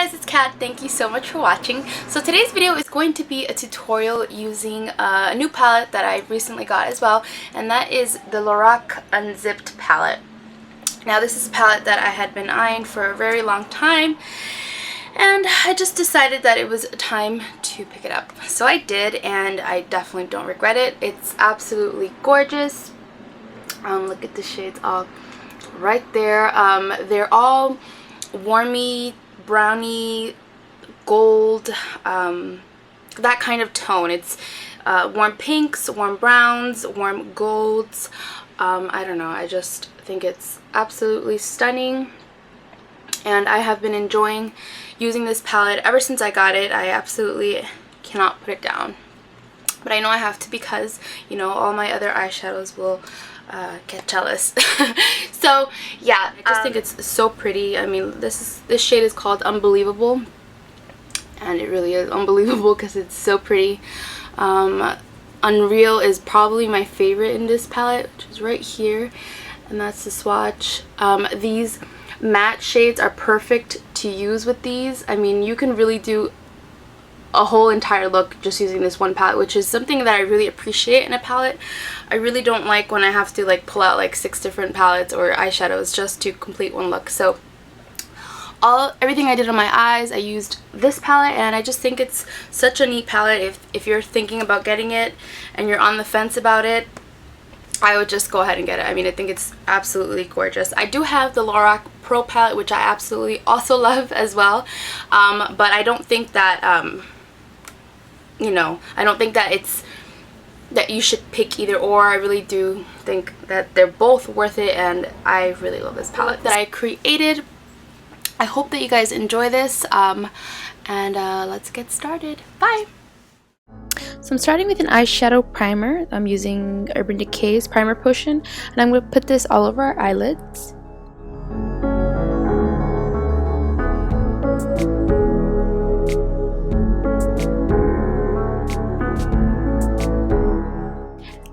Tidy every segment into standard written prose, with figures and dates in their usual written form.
guys, it's Kat. Thank you so much for watching. So today's video is going to be a tutorial using a new palette that I recently got as well, and that is the Lorac Unzipped palette. Now this is a palette that I had been eyeing for a very long time, and I just decided that it was time to pick it up. So I did, and I definitely don't regret it. It's absolutely gorgeous. Look at the shades all right there. They're all warmy, browny, gold, that kind of tone. It's warm pinks, warm browns, warm golds. I don't know, I just think it's absolutely stunning, and I have been enjoying using this palette ever since I got it. I absolutely cannot put it down, but I know I have to because, you know, all my other eyeshadows will get jealous. So yeah, I just think it's so pretty. I mean, this shade is called Unbelievable, and it really is unbelievable because it's so pretty. Unreal is probably my favorite in this palette, which is right here, and that's the swatch. These matte shades are perfect to use with these. I mean, you can really do a whole entire look just using this one palette, which is something that I really appreciate in a palette. I really don't like when I have to like pull out like 6 different palettes or eyeshadows just to complete one look. So everything I did on my eyes, I used this palette, and I just think it's such a neat palette. If you're thinking about getting it and you're on the fence about it, I would just go ahead and get it. I mean, I think it's absolutely gorgeous. I do have the Lorac Pro palette, which I absolutely also love as well, but I don't think that you know, I don't think that that you should pick either or. I really do think that they're both worth it, and I really love this palette that I created. I hope that you guys enjoy this, and let's get started. Bye! So I'm starting with an eyeshadow primer. I'm using Urban Decay's Primer Potion, and I'm going to put this all over our eyelids.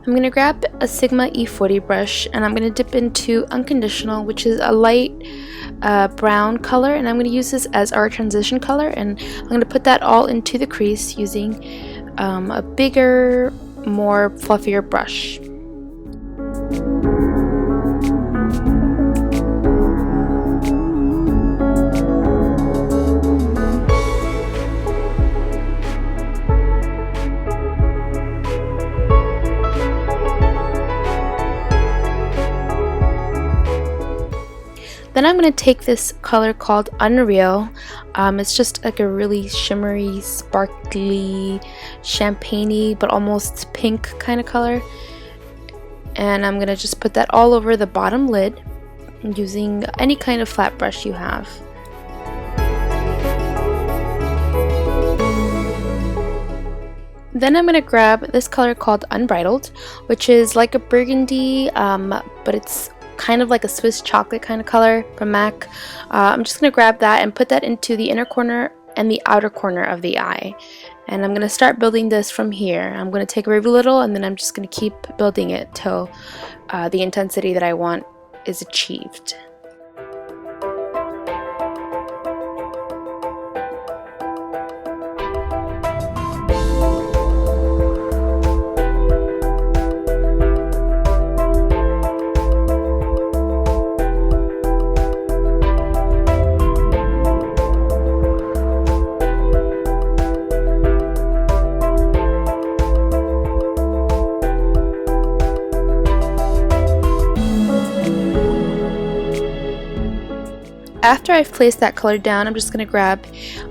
I'm going to grab a Sigma E40 brush, and I'm going to dip into Unconditional, which is a light brown color, and I'm going to use this as our transition color, and I'm going to put that all into the crease using a bigger, more fluffier brush. Then I'm going to take this color called Unreal. It's just like a really shimmery, sparkly, champagne-y, but almost pink kind of color. And I'm going to just put that all over the bottom lid using any kind of flat brush you have. Then I'm going to grab this color called Unbridled, which is like a burgundy, but it's kind of like a Swiss chocolate kind of color from MAC. I'm just going to grab that and put that into the inner corner and the outer corner of the eye. And I'm going to start building this from here. I'm going to take very little, and then I'm just going to keep building it till the intensity that I want is achieved. After I've placed that color down, I'm just going to grab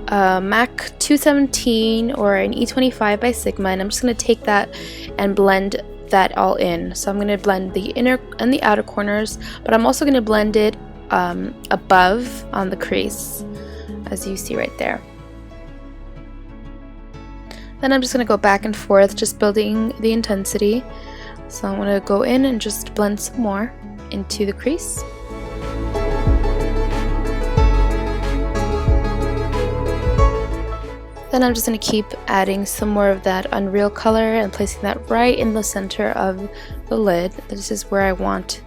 MAC 217 or an E25 by Sigma, and I'm just going to take that and blend that all in. So I'm going to blend the inner and the outer corners, but I'm also going to blend it above on the crease, as you see right there. Then I'm just going to go back and forth, just building the intensity. So I'm going to go in and just blend some more into the crease. Then I'm just going to keep adding some more of that Unreal color and placing that right in the center of the lid. This is where I want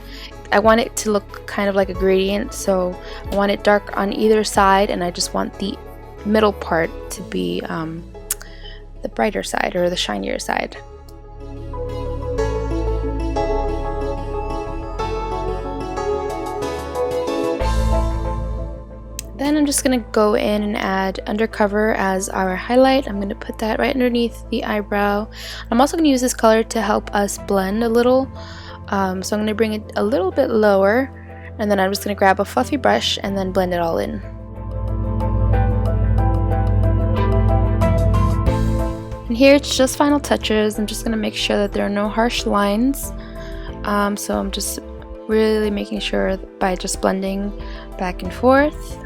it to look kind of like a gradient, so I want it dark on either side, and I just want the middle part to be the brighter side or the shinier side. Then I'm just going to go in and add Undercover as our highlight. I'm going to put that right underneath the eyebrow. I'm also going to use this color to help us blend a little. So I'm going to bring it a little bit lower, and then I'm just going to grab a fluffy brush and then blend it all in. And here it's just final touches. I'm just going to make sure that there are no harsh lines. So I'm just really making sure by just blending back and forth.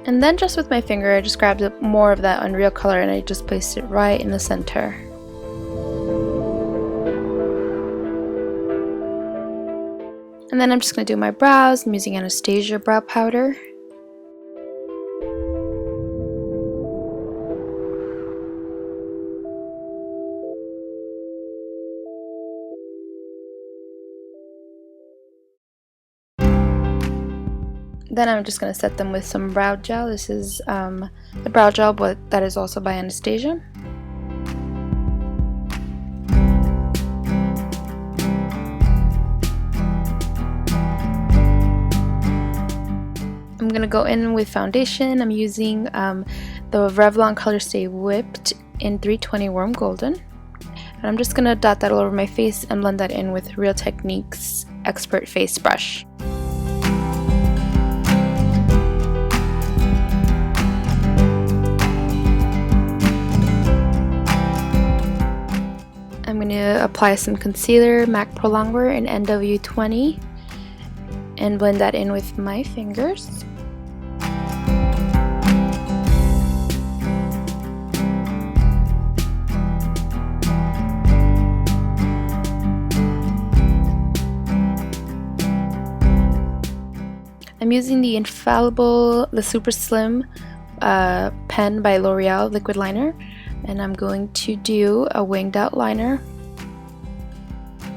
And then just with my finger, I just grabbed more of that Unreal color and I just placed it right in the center. And then I'm just going to do my brows. I'm using Anastasia Brow Powder. Then I'm just going to set them with some brow gel. This is the brow gel, but that is also by Anastasia. I'm going to go in with foundation. I'm using the Revlon Colorstay Whipped in 320 Warm Golden. And I'm just going to dot that all over my face and blend that in with Real Techniques Expert Face Brush. I'm going to apply some concealer, MAC Pro Longwear in NW20, and blend that in with my fingers. I'm using the Super Slim pen by L'Oreal liquid liner. And I'm going to do a winged out liner.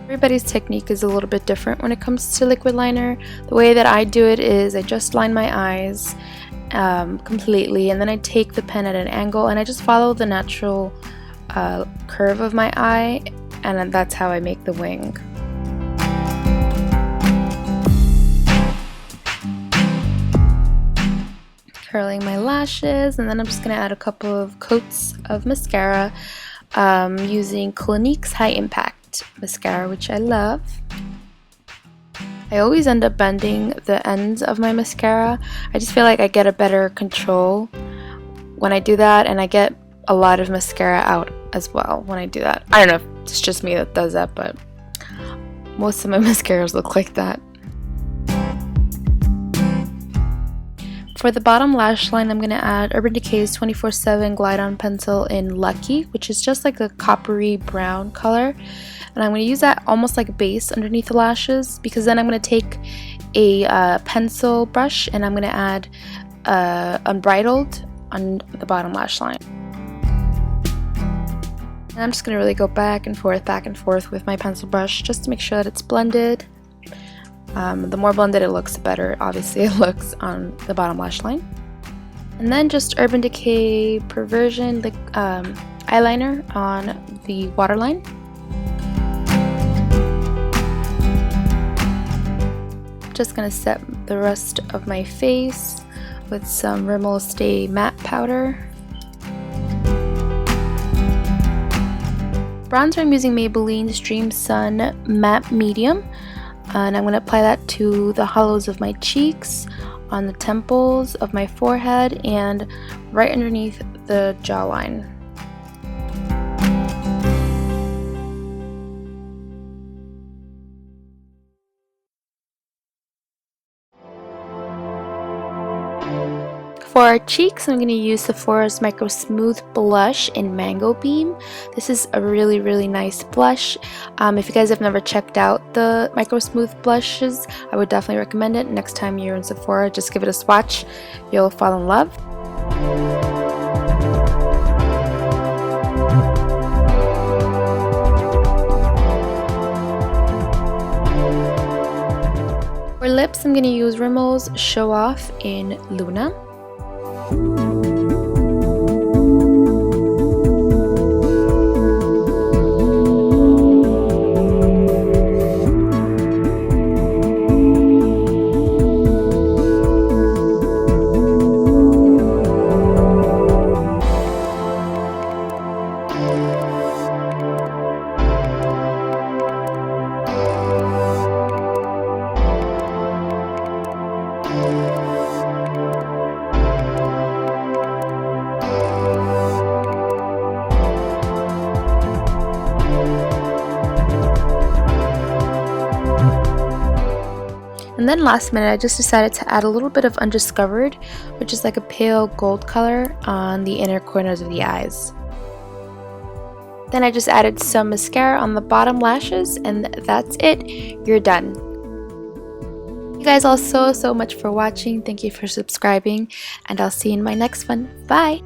Everybody's technique is a little bit different when it comes to liquid liner. The way that I do it is I just line my eyes completely, and then I take the pen at an angle and I just follow the natural curve of my eye, and that's how I make the wing. Curling my lashes, and then I'm just going to add a couple of coats of mascara using Clinique's High Impact mascara, which I love. I always end up bending the ends of my mascara. I just feel like I get a better control when I do that, and I get a lot of mascara out as well when I do that. I don't know if it's just me that does that, but most of my mascaras look like that. For the bottom lash line, I'm going to add Urban Decay's 24/7 Glide On Pencil in Lucky, which is just like a coppery brown color. And I'm going to use that almost like a base underneath the lashes, because then I'm going to take a pencil brush and I'm going to add Unbridled on the bottom lash line. And I'm just going to really go back and forth with my pencil brush just to make sure that it's blended. The more blended it looks, the better obviously it looks on the bottom lash line. And then just Urban Decay Perversion eyeliner on the waterline. Just going to set the rest of my face with some Rimmel Stay Matte Powder. Bronzer, I'm using Maybelline's Dream Sun Matte Medium. And I'm going to apply that to the hollows of my cheeks, on the temples of my forehead, and right underneath the jawline. For our cheeks, I'm going to use Sephora's Micro Smooth Blush in Mango Beam. This is a really, really nice blush. If you guys have never checked out the Micro Smooth blushes, I would definitely recommend it. Next time you're in Sephora, just give it a swatch. You'll fall in love. For For lips, I'm going to use Rimmel's Show Off in Luna. And then last minute, I just decided to add a little bit of undiscovered, which is like a pale gold color on the inner corners of the eyes. Then I just added some mascara on the bottom lashes, and that's it. You're done. You guys all so much for watching. Thank you for subscribing, and I'll see you in my next one. Bye!